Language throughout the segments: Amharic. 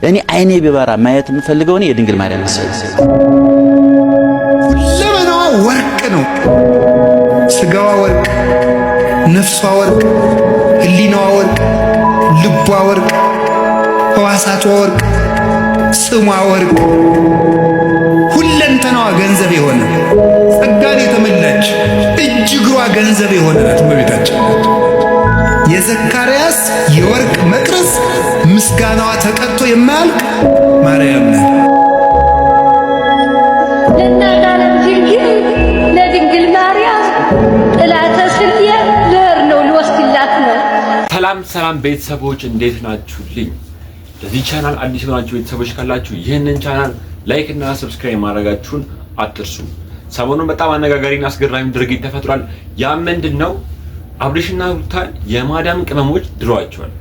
እኔ አይኔ ቢበራ ማየት የምፈልገው እኔ የድንግል ማርያም ምስል ዘመናዋ ወርቅ ነው። ስጋዋ ወርቅ፣ ነፍሷ ወርቅ፣ ህሊናዋ ወርቅ፣ ልቧ ወርቅ፣ ሕዋሳቷ ወርቅ፣ ስሟ ወርቅ፣ ሁለንተናዋ ገንዘብ የሆነ ጸጋን የተመላች እጅ እግሯ ገንዘብ የሆነ ናት እመቤታችን። የዘካርያስ የወርቅ መቅረዝ ምስጋናዋ ተቀርቶ የማያልቅ ማርያም ናት። ለእናታችን ድንግል ለድንግል ማርያም ጥላተ ስልየ ዘር ነው ልወስድላት ነው። ሰላም ቤተሰቦች እንዴት ናችሁልኝ? ለዚህ ቻናል አዲስ የሆናችሁ ቤተሰቦች ካላችሁ ይህንን ቻናል ላይክ እና ሰብስክራይብ ማድረጋችሁን አትርሱ። ሰሞኑን በጣም አነጋጋሪና አስገራሚ ድርጊት ተፈጥሯል። ያ ምንድነው? አብርሽና ሩታን የማዳም ቅመሞች ድሯቸዋል።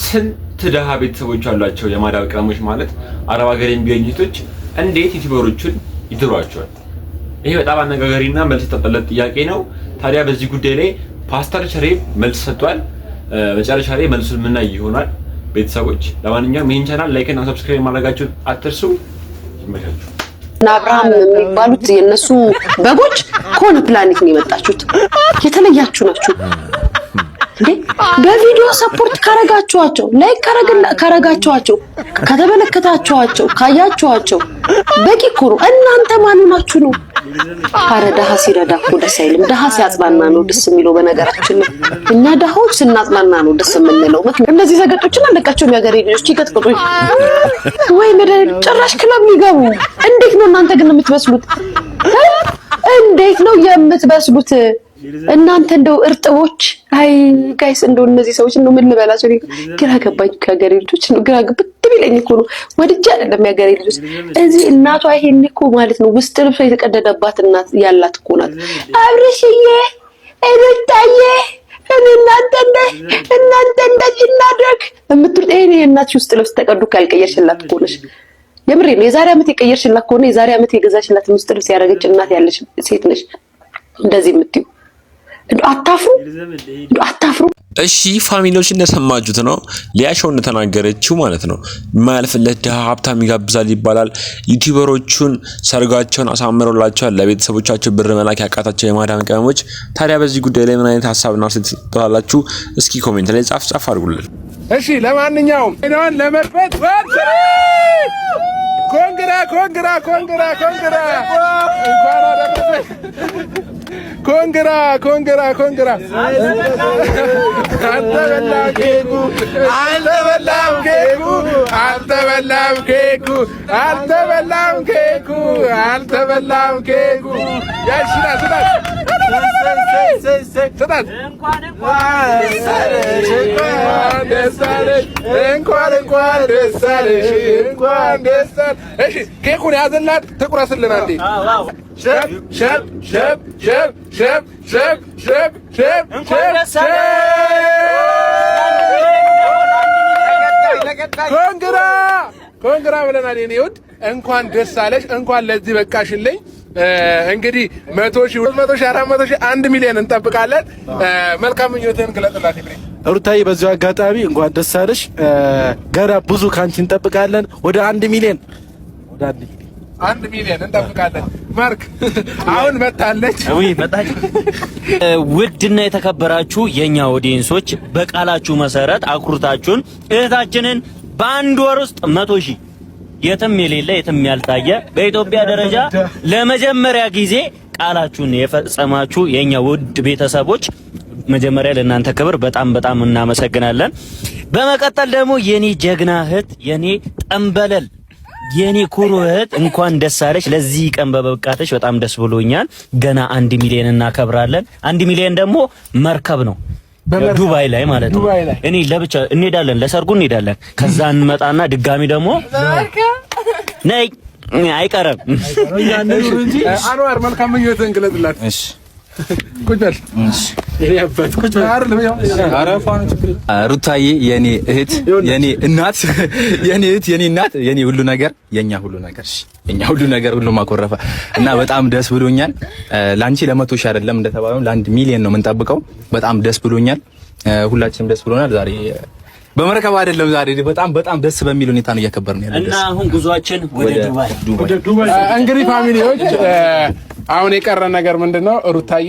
ስንት ደሃ ቤተሰቦች አሏቸው የማዳም ቅመሞች ማለት አረብ ሀገር የሚገኙ እህቶች እንዴት ዩቲዩበሮቹን ይድሯቸዋል? ይሄ በጣም አነጋጋሪና መልስ የተሰጠለት ጥያቄ ነው። ታዲያ በዚህ ጉዳይ ላይ ፓስተር ቸሬ መልስ ሰጥቷል። መጨረሻ ላይ መልሱን ምናይ ይሆናል። ቤተሰቦች ለማንኛውም ይህን ቻናል ላይክ እና ሰብስክራይብ ማድረጋችሁን አትርሱ። ይመቻችሁ። አብርሃም የሚባሉት የነሱ በጎች ከሆነ ፕላኔት ነው የመጣችሁት። የተለያችሁ ናችሁ እንዴ? በቪዲዮ ሰፖርት ካረጋችኋቸው፣ ላይክ ካረጋችኋቸው፣ ከተመለከታችኋቸው፣ ካያችኋቸው በቂ እኮ ነው። እናንተ ማን ናችሁ ነው? አረ ደሃ ሲረዳ እኮ ደስ አይልም። ደሃ ሲያጽናና ነው ደስ የሚለው። በነገራችን ላይ እኛ ደሃዎች ስናጽናና ነው ደስ የምንለው። እንደዚህ ዘገጦችን አለቃቸው የሚያገሬ ልጆች ይቀጥቅጡኝ ወይ መደብ ጭራሽ ክለብ ይገቡ። እንዴት ነው እናንተ ግን የምትበስሉት? እንዴት ነው የምትበስሉት እናንተ እንደው እርጥቦች? አይ ጋይስ እንደው እነዚህ ሰዎች እንደው ምን ልበላቸው? ግራ ገባኝ። ከሀገሬ ልጆች ነው ግራ ግብት ቢለኝ እኮ ነው ወድጄ አይደለም። የሀገሬ ልጆች እዚህ እናቷ ይሄን እኮ ማለት ነው ውስጥ ልብሷ የተቀደደባት እናት ያላት እኮ ናት። አብርሽዬ እልታዬ እናንተ እንደዚህ እናድርግ የምትሉት ይሄን የእናትሽ ውስጥ ልብስ ተቀዱ ካልቀየርሽላት እኮ ነሽ። የምሬ ነው። የዛሬ ዓመት የቀየርሽላት ከሆነ የዛሬ ዓመት የገዛሽላት ውስጥ ልብስ ያደረገች እናት ያለሽ ሴት ነሽ። እንደዚህ የምትዩ አታፍሩ? እሺ ፋሚሊዎች እንደሰማችሁት ነው ሊያሾው እንደተናገረችው ማለት ነው። የማያልፍለት ድሃ ሀብታም ይጋብዛል ይባላል። ዩቲዩበሮቹን ሰርጋቸውን አሳምረውላቸዋል። ለቤተሰቦቻቸው ብር መላክ ያቃታቸው የማዳም ቅመሞች ታዲያ በዚህ ጉዳይ ላይ ምን አይነት ሀሳብና አስተያየት ትሰጣላችሁ? እስኪ ኮሜንት ላይ ጻፍ አድርጉልን። እሺ ለማንኛውም እኔን ለመርፈት ኮንግራ አልተበላም ኬኩ ያሽና እንኳን ደስ አለሽ። እሺ ኬኩን ያዘላት ትቁረስልን አንዴ። ኮንግራ ብለናል። የኔ ውድ እንኳን ደስ አለሽ፣ እንኳን ለዚህ በቃሽልኝ። እንግዲህ 100,000 200,000 400,000 1 ሚሊዮን እንጠብቃለን። መልካም ምኞትህን ግለጥላት ይብሬ። ሩታዬ በዚሁ አጋጣሚ እንኳን ደስ አለሽ። ገና ብዙ ካንቺ እንጠብቃለን። ወደ 1 ሚሊዮን እንጠብቃለን። ማርክ አሁን መጣለች። መጣች። ውድና የተከበራችሁ የኛ ኦዲየንሶች በቃላችሁ መሰረት አኩርታችሁን እህታችንን በአንድ ወር ውስጥ 100,000 የትም የሌለ የትም ያልታየ በኢትዮጵያ ደረጃ ለመጀመሪያ ጊዜ ቃላችሁን የፈጸማችሁ የኛ ውድ ቤተሰቦች መጀመሪያ ለእናንተ ክብር በጣም እናመሰግናለን። በመቀጠል ደግሞ የኔ ጀግና እህት፣ የኔ ጠንበለል፣ የኔ ኩሩ እህት እንኳን ደስ አለሽ። ለዚህ ቀን በበቃተሽ በጣም ደስ ብሎኛል። ገና 1 ሚሊዮን እናከብራለን። 1 ሚሊዮን ደግሞ መርከብ ነው ዱባይ ላይ ማለት ነው። እኔ ለብቻ እንሄዳለን፣ ለሰርጉ እንሄዳለን። ከዛ እንመጣና ድጋሚ ደግሞ ነይ አይቀርም። አንዋር መልካም ምኞትህን ግለጥላት። እሺ ቁጭ በል። ሩታዬ የኔ እህት፣ የኔ እናት፣ የኔ ሁሉ ነገር፣ የኛ ሁሉ ነገር ሁሉ ማኮረፈ እና በጣም ደስ ብሎኛል። ላንቺ ለ100,000 አይደለም እንደተባለው ለ1 ሚሊዮን ነው የምንጠብቀው። በጣም ደስ ብሎኛል። ሁላችንም ደስ ብሎናል። ዛሬ በመርከብ አይደለም ዛሬ በጣም ደስ በሚል ሁኔታ ነው እያከበርን ያለው እና አሁን ጉዟችን ወደ ዱባይ እንግዲህ ፋሚሊዎች አሁን የቀረ ነገር ምንድነው? ሩታዬ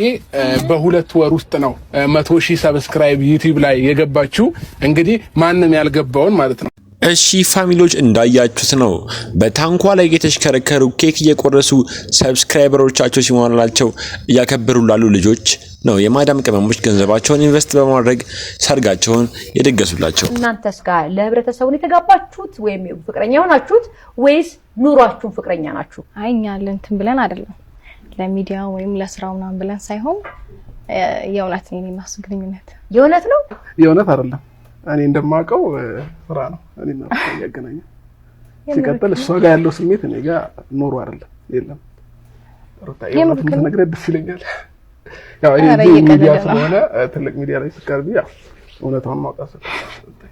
በሁለት ወር ውስጥ ነው 100,000 ሰብስክራይብ ዩቲዩብ ላይ የገባችው። እንግዲህ ማንም ያልገባውን ማለት ነው። እሺ ፋሚሊዎች እንዳያችሁት ነው በታንኳ ላይ የተሽከረከሩ ኬክ እየቆረሱ ሰብስክራይበሮቻቸው ሲሞላላቸው እያከበሩ ላሉ ልጆች ነው የማዳም ቅመሞች ገንዘባቸውን ኢንቨስት በማድረግ ሰርጋቸውን የደገሱላቸው። እናንተስ ጋር ለህብረተሰቡ የተጋባችሁት ወይም ፍቅረኛ ሆናችሁት ወይስ ኑሯችሁን ፍቅረኛ ናችሁ? አይኛ እንትን ብለን አይደለም ለሚዲያ ወይም ለስራው ምናምን ብለን ሳይሆን የእውነት ነው የሚያስግኝነት የእውነት ነው የእውነት አይደለም። እኔ እንደማውቀው ስራ ነው እኔና ያገናኘው። ሲቀጥል እሷ ጋር ያለው ስሜት እኔ ጋር ኖሮ አይደለም የለም። ሩታዬ የምትም ተነግረ ደስ ይለኛል። ያው ይሄ ሚዲያ ስለሆነ ትልቅ ሚዲያ ላይ ስቀርቢ ያው እውነታውን ማውጣት ስለሆነ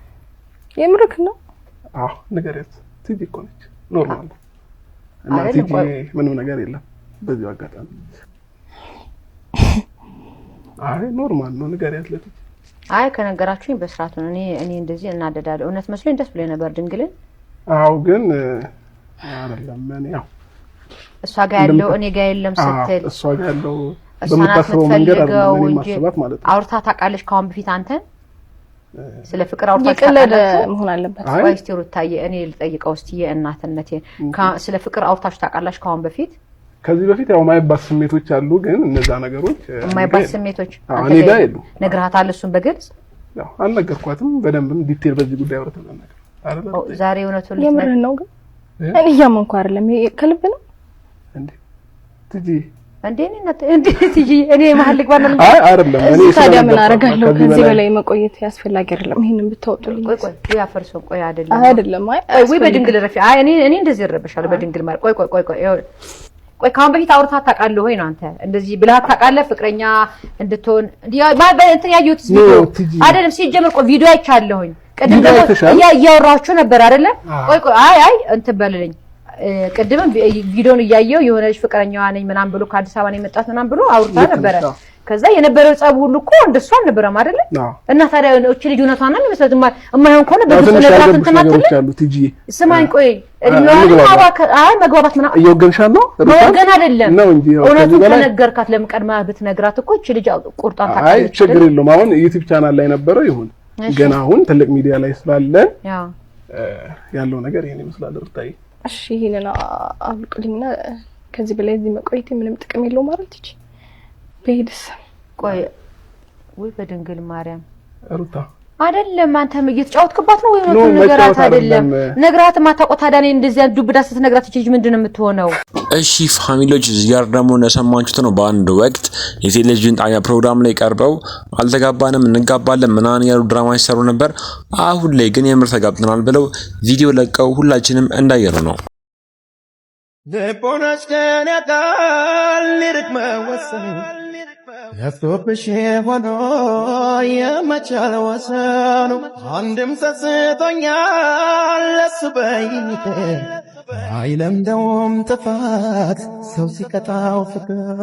የምርክ ነው። አዎ ንገሪያት። ቲጂ እኮ ነች ኖርማል እና ቲጂ ምንም ነገር የለም በዚህ አጋጣሚ። አይ ኖርማል ነው ንገሪያት ለቲጂ። አይ ከነገራችሁኝ በስርዓቱ ነው። እኔ እንደዚህ እናደዳለሁ። እውነት መስሎኝ ደስ ብሎኝ ነበር ድንግልን። አዎ ግን አይደለም እኔ ያው እሷ ጋር ያለው እኔ ጋር የለም ስትል እሷ ጋር ያለው በመጣፈው መንገድ አይደለም እኔ ማሰባት ማለት ነው። አውርታ ታውቃለች ካሁን በፊት አንተን ስለ ፍቅር አውርታ ታውቃለች መሆን አለበት። ወይስ ሩታዬ እኔ ልጠይቀው እስቲ የእናትነቴ ስለ ፍቅር አውርታችሁ ታውቃላችሁ ካሁን በፊት? ከዚህ በፊት ያው ማይባስ ስሜቶች አሉ ግን እነዛ ነገሮች ማይባስ ስሜቶች እኔ ጋር የሉ። ነግረሃታል እሱን በግልጽ? ያው አልነገርኳትም በደንብም ዲቴል በዚህ ጉዳይ አውርተን ነገር አይደለም። ዛሬ እውነቱን የምር ነው ግን እኔ ያመንኩ አይደለም ከልብ ነው እንዴ ትጂ እንዴ ትጂ እኔ መሀል ግባና አይ አይደለም እኔ ታዲያ ምን አደርጋለሁ? ከዚህ በላይ መቆየት ያስፈልግ አይደለም። ይሄንን ብታወጡልኝ ቆይ ያፈርሰው ቆይ አይደለም ወይ በድንግል ረፊ እኔ እንደዚህ እረበሻለሁ በድንግል ማለት ቆይ ካሁን በፊት አውርታ ታውቃለህ ወይ ነው አንተ እንደዚህ ብለህ ታውቃለህ? ፍቅረኛ እንድትሆን እንትን ያየሁት ቪዲዮ አይደለም ሲጀምር ቆይ ቪዲዮ አይቻለሁኝ። ቅድም ደግሞ እያወራችሁ ነበር አይደለ? ቆይ አይ እንትን በልልኝ ቅድም ቪዲዮን እያየው የሆነች ፍቅረኛዋ ነኝ ምናምን ብሎ ከአዲስ አበባ ነው የመጣት ምናምን ብሎ አውርታ ነበረ። ከዛ የነበረው ጸብ ሁሉ እኮ እንደሱ አልነበረም አይደለ? እና ታዲያ እቺ ልጅ እውነቷን ነው የሚመስለው የማይሆን ከሆነ በግልጽ ነገራት እንትን አትልም። ስማኝ ቆይ አይ መግባባት ምናምን እየወገንሻል ነው ወገን አይደለም እውነቱን ከነገርካት ለምን ቀድማ ብትነግራት እኮ እቺ ልጅ ቁርጣን ታውቃለች። አይ ችግር የለውም። አሁን ዩቲዩብ ቻናል ላይ ነበረው ይሁን ግን አሁን ትልቅ ሚዲያ ላይ ስላለን ያለው ነገር ይሄን ይመስላል ሩታዬ። እሺ ይሄንን አብልቁልኝና ከዚህ በላይ እዚህ መቆየት ምንም ጥቅም የለውም ማለት እቺ በሄድስ ቆይ ወይ በድንግል ማርያም ሩታ አይደለም አንተም እየተጫወትክባት ነው ወይ ነው ነገራት አይደለም ነግራት ማታውቀው ታዲያ እኔ እንደዚህ ዱብዳ ስትነግራት እቺ ልጅ ምንድነው የምትሆነው? እሺ ፋሚሊዎች እዚህ ጋር ደግሞ እንደሰማችሁት ነው በአንድ ወቅት የቴሌቪዥን ጣቢያ ፕሮግራም ላይ ቀርበው አልተጋባንም እንጋባለን ምናምን ያሉ ድራማ ሲሰሩ ነበር። አሁን ላይ ግን የምር ተጋብተናል ብለው ቪዲዮ ለቀው ሁላችንም እንዳየነው ነው። ልቦናሽ ከኔ ጋር ሊርቅ መወሰን ለፍቶብሽ ሆኖ የመቻል ወሰኑ አንድም ሰስቶኛል ለሱ በይኝ አይለምደውም ጥፋት ሰው ሲቀጣው ፍቅር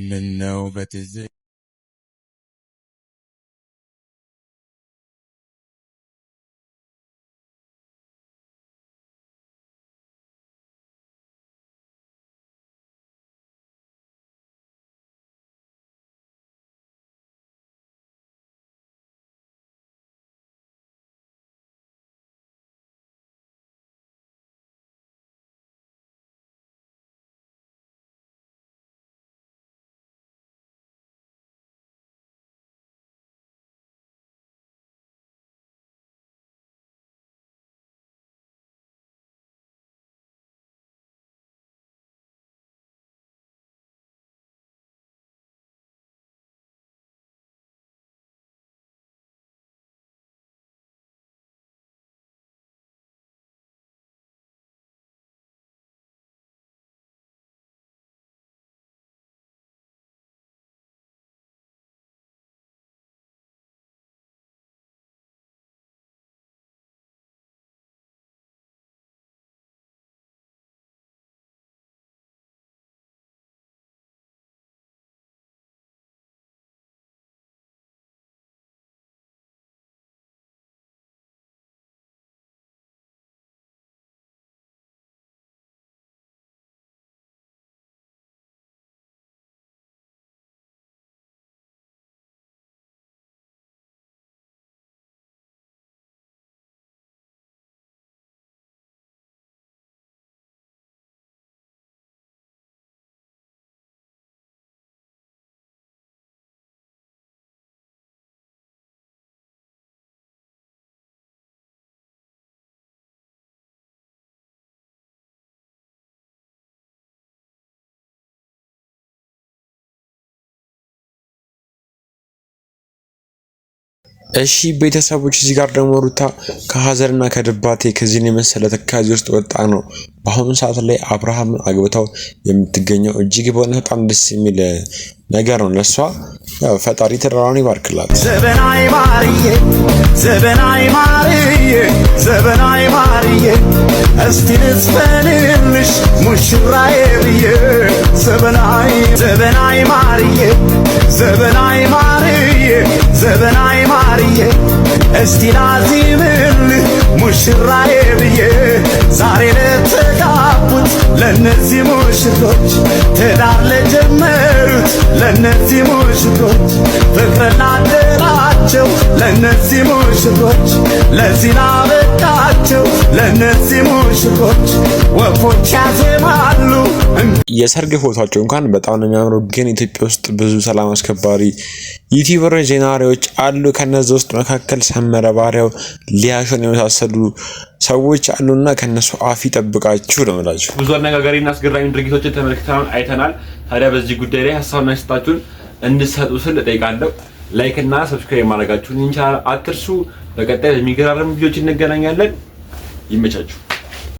ምነው በትዝ እሺ ቤተሰቦች እዚህ ጋር ደግሞ ሩታ ከሀዘንና ከድባቴ ከዚህን የመሰለ ተካዚ ውስጥ ወጣ ነው በአሁኑ ሰዓት ላይ አብርሃምን አግብታው የምትገኘው እጅግ በጣም ደስ የሚል ነገር ነው ለሷ ያው ፈጣሪ ተራራውን ይባርክላት ዘበናይ ማርዬ ዘበናይ ማርዬ ዘበናይ ማርዬ እስቲ ልስፈንልሽ ሙሽራዬ ብዬ ዘበናይ ዘበናይ ማርዬ ዘበናይ ማርዬ ዘበናይ ማርዬ እስቲ ላዚምልህ ሙሽራዬ ብዬ ዛሬ ለተጋቡት ለነዚህ ሙሽሮች ትዳር ለጀመሩት ለነዚህ ሙሽሮች ፍቅር ላደራቸው ለነዚህ ሙሽሮች ለዚህ ላበቃቸው ለነዚህ ሙሽሮች ወፎች ያዜማሉ የሰርግ ፎቶአቸው እንኳን በጣም ነው የሚያምረው ግን ኢትዮጵያ ውስጥ ብዙ ሰላም አስከባሪ ዩቲዩበሮች ዜናሪዎች አሉ ከነዚህ ውስጥ መካከል ሰመረ ባሪያው ሊያሾን የመሳሰሉ ሰዎች አሉና ከነሱ አፍ ይጠብቃችሁ ነው ማለት ብዙ አነጋጋሪና አስገራሚ ድርጊቶችን ተመልክተናል አይተናል ታዲያ በዚህ ጉዳይ ላይ ሐሳብና አስተያየታችሁን እንድትሰጡ ስል እጠይቃለሁ ላይክ እና ሰብስክራይብ ማድረጋችሁን አትርሱ በቀጣይ የሚገራረሙ ቪዲዮዎች እንገናኛለን ይመቻችሁ